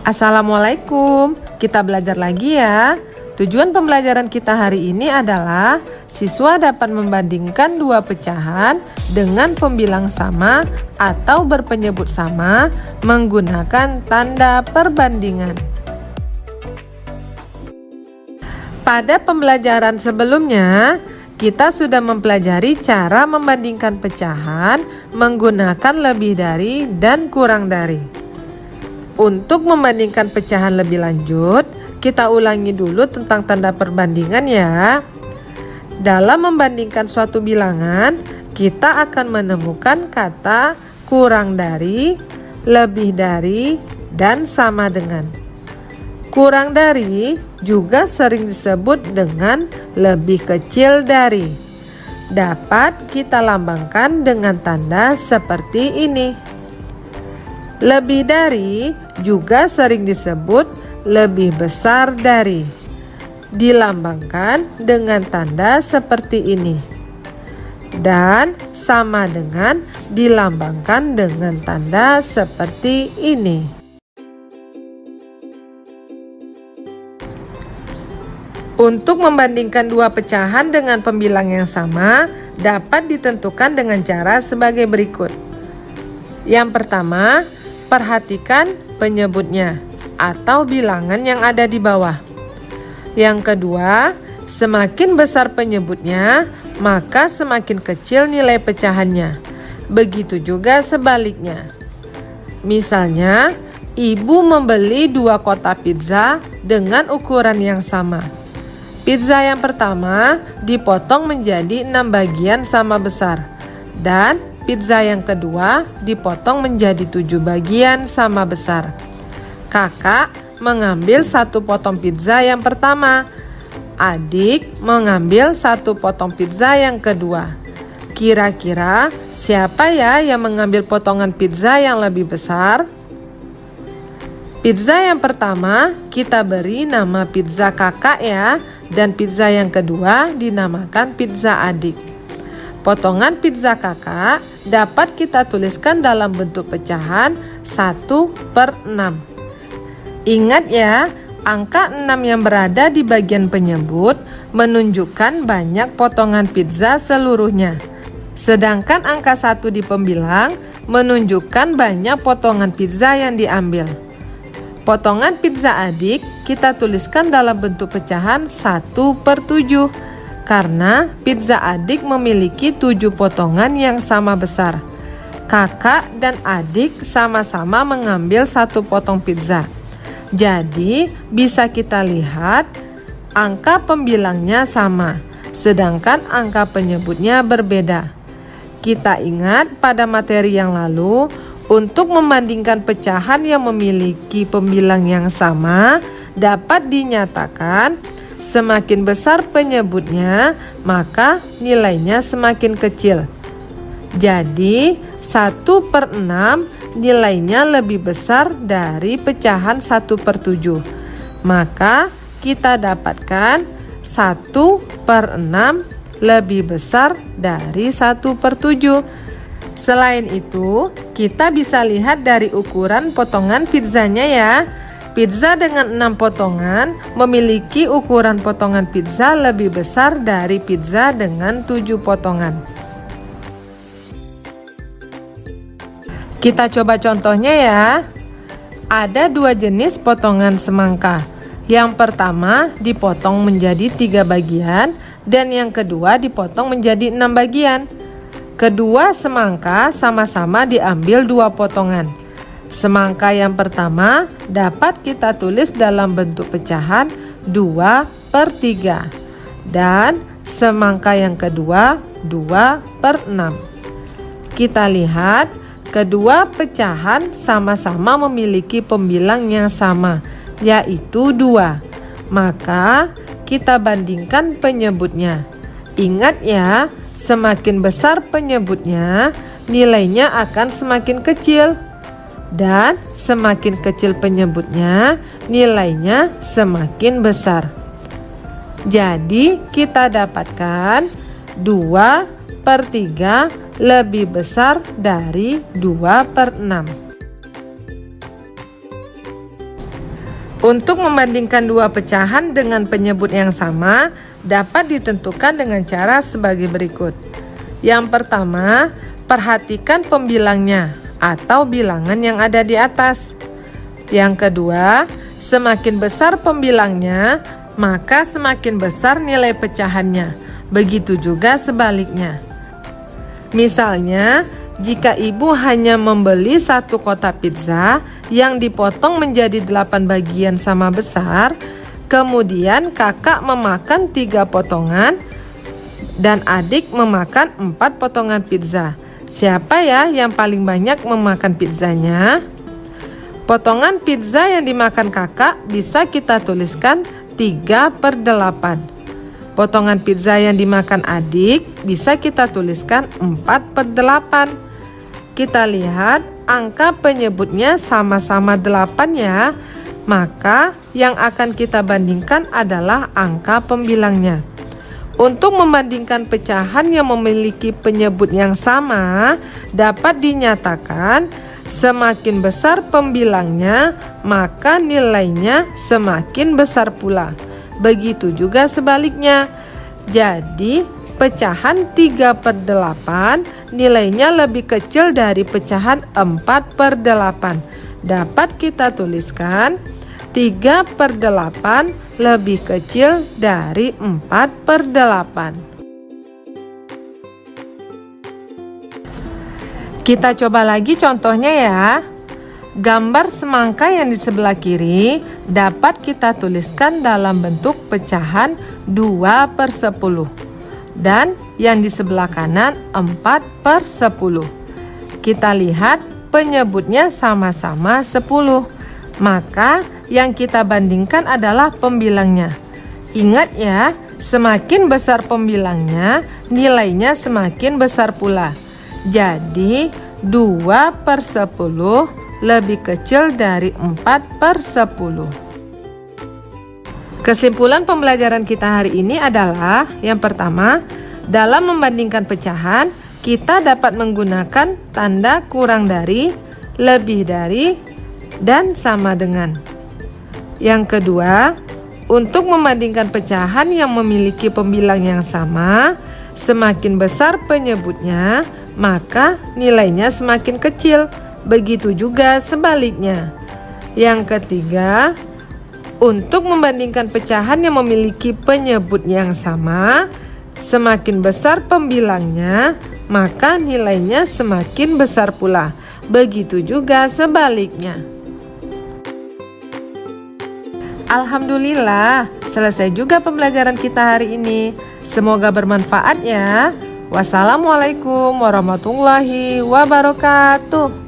Assalamualaikum, kita belajar lagi ya. Tujuan pembelajaran kita hari ini adalah siswa dapat membandingkan dua pecahan dengan pembilang sama atau berpenyebut sama menggunakan tanda perbandingan. Pada pembelajaran sebelumnya, kita sudah mempelajari cara membandingkan pecahan menggunakan lebih dari dan kurang dari. Untuk membandingkan pecahan lebih lanjut, kita ulangi dulu tentang tanda perbandingan ya. Dalam membandingkan suatu bilangan, kita akan menemukan kata kurang dari, lebih dari, dan sama dengan. Kurang dari juga sering disebut dengan lebih kecil dari. Dapat kita lambangkan dengan tanda seperti ini. Lebih dari juga sering disebut lebih besar dari. Dilambangkan dengan tanda seperti ini. Dan sama dengan dilambangkan dengan tanda seperti ini. Untuk membandingkan dua pecahan dengan pembilang yang sama dapat ditentukan dengan cara sebagai berikut. Yang pertama, perhatikan penyebutnya atau bilangan yang ada di bawah. Yang kedua, semakin besar penyebutnya, maka semakin kecil nilai pecahannya. Begitu juga sebaliknya. Misalnya, ibu membeli 2 kotak pizza dengan ukuran yang sama. Pizza yang pertama dipotong menjadi 6 bagian sama besar, dan pizza yang kedua dipotong menjadi 7 bagian sama besar. Kakak mengambil 1 potong pizza yang pertama. Adik mengambil 1 potong pizza yang kedua. Kira-kira siapa ya yang mengambil potongan pizza yang lebih besar? Pizza yang pertama kita beri nama pizza kakak ya, dan pizza yang kedua dinamakan pizza adik. Potongan pizza kakak dapat kita tuliskan dalam bentuk pecahan 1/6. Ingat ya, angka 6 yang berada di bagian penyebut menunjukkan banyak potongan pizza seluruhnya. Sedangkan angka 1 di pembilang menunjukkan banyak potongan pizza yang diambil. Potongan pizza adik kita tuliskan dalam bentuk pecahan 1/7. Karena pizza adik memiliki 7 potongan yang sama besar. Kakak dan adik sama-sama mengambil 1 potong pizza. Jadi bisa kita lihat angka pembilangnya sama, sedangkan angka penyebutnya berbeda. Kita ingat pada materi yang lalu, untuk membandingkan pecahan yang memiliki pembilang yang sama dapat dinyatakan semakin besar penyebutnya, maka nilainya semakin kecil. Jadi 1/6 nilainya lebih besar dari pecahan 1/7. Maka kita dapatkan 1/6 lebih besar dari 1/7. Selain itu, kita bisa lihat dari ukuran potongan pizzanya ya. Pizza dengan 6 potongan memiliki ukuran potongan pizza lebih besar dari pizza dengan 7 potongan. Kita coba contohnya ya. Ada 2 jenis potongan semangka. Yang pertama dipotong menjadi 3 bagian dan yang kedua dipotong menjadi 6 bagian. Kedua semangka sama-sama diambil 2 potongan. Semangka yang pertama dapat kita tulis dalam bentuk pecahan 2/3 dan semangka yang kedua 2/6. Kita lihat kedua pecahan sama-sama memiliki pembilang yang sama, yaitu 2. Maka kita bandingkan penyebutnya. Ingat ya, semakin besar penyebutnya, nilainya akan semakin kecil. Dan semakin kecil penyebutnya, nilainya semakin besar. Jadi kita dapatkan 2/3 lebih besar dari 2/6. Untuk membandingkan dua pecahan dengan penyebut yang sama dapat ditentukan dengan cara sebagai berikut. Yang pertama, perhatikan pembilangnya atau bilangan yang ada di atas. Yang kedua, semakin besar pembilangnya, maka semakin besar nilai pecahannya. Begitu juga sebaliknya. Misalnya, jika ibu hanya membeli 1 kotak pizza yang dipotong menjadi 8 bagian sama besar, kemudian kakak memakan 3 potongan dan adik memakan 4 potongan pizza. Siapa ya yang paling banyak memakan pizzanya? Potongan pizza yang dimakan kakak bisa kita tuliskan 3/8. Potongan pizza yang dimakan adik bisa kita tuliskan 4/8. Kita lihat angka penyebutnya sama-sama 8 ya. Maka yang akan kita bandingkan adalah angka pembilangnya. Untuk membandingkan pecahan yang memiliki penyebut yang sama, dapat dinyatakan semakin besar pembilangnya, maka nilainya semakin besar pula. Begitu juga sebaliknya. Jadi, pecahan 3/8 nilainya lebih kecil dari pecahan 4/8. Dapat kita tuliskan 3/8 lebih kecil dari 4/8. Kita coba lagi contohnya ya. Gambar semangka yang di sebelah kiri dapat kita tuliskan dalam bentuk pecahan 2/10 dan yang di sebelah kanan 4/10. Kita lihat penyebutnya sama-sama 10. Maka yang kita bandingkan adalah pembilangnya. Ingat ya, semakin besar pembilangnya, nilainya semakin besar pula. Jadi 2/10 lebih kecil dari 4/10. Kesimpulan pembelajaran kita hari ini adalah yang pertama, dalam membandingkan pecahan, kita dapat menggunakan tanda kurang dari, lebih dari, dan sama dengan. Yang kedua, untuk membandingkan pecahan yang memiliki pembilang yang sama, semakin besar penyebutnya, maka nilainya semakin kecil. Begitu juga sebaliknya. Yang ketiga, untuk membandingkan pecahan yang memiliki penyebut yang sama, semakin besar pembilangnya, maka nilainya semakin besar pula. Begitu juga sebaliknya. Alhamdulillah, selesai juga pembelajaran kita hari ini. Semoga bermanfaat ya. Wassalamualaikum warahmatullahi wabarakatuh.